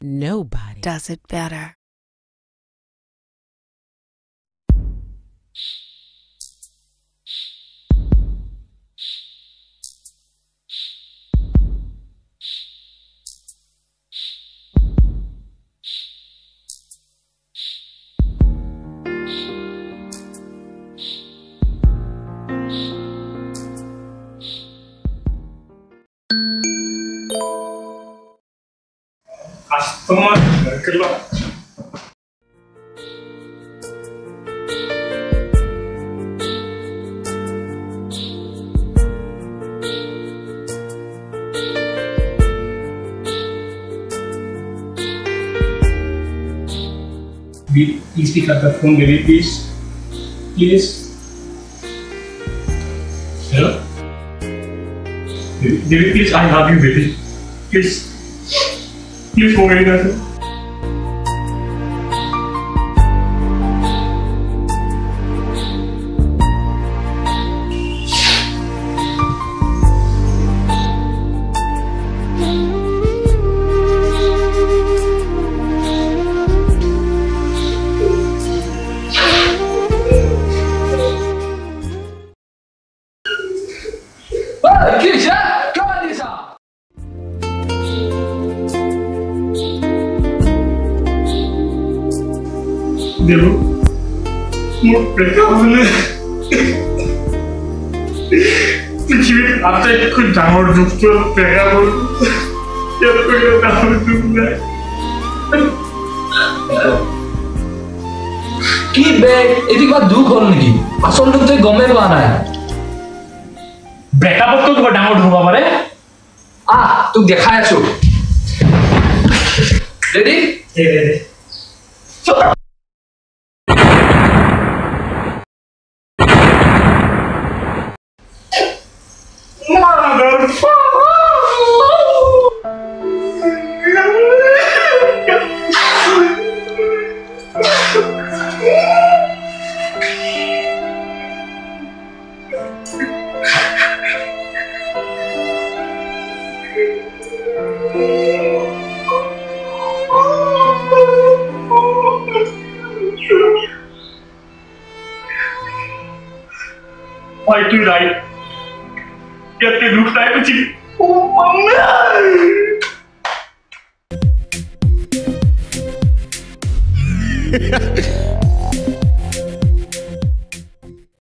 Nobody does it better. Customer kerja. Please pick up the phone, baby, please. Please. Hello? Baby, please, I love you, baby. Please. Please go away, sir. Devo পৃথিবীত আটাইতকৈ ডাঙৰ দুখটো Pega মোৰ ইয়াতকৈ ডাঙৰ দুখ নাই কি বেগ এটি কিবা দুখ হ'ল নেকি আসল দুখ তই গমে পোৱা নাই ব্ৰেকআপতকৈ কিবা ডাঙৰ দুখ হ'ব পাৰে তোক দেখাই আছো ready Why do you like? Get the look like a chick. Oh,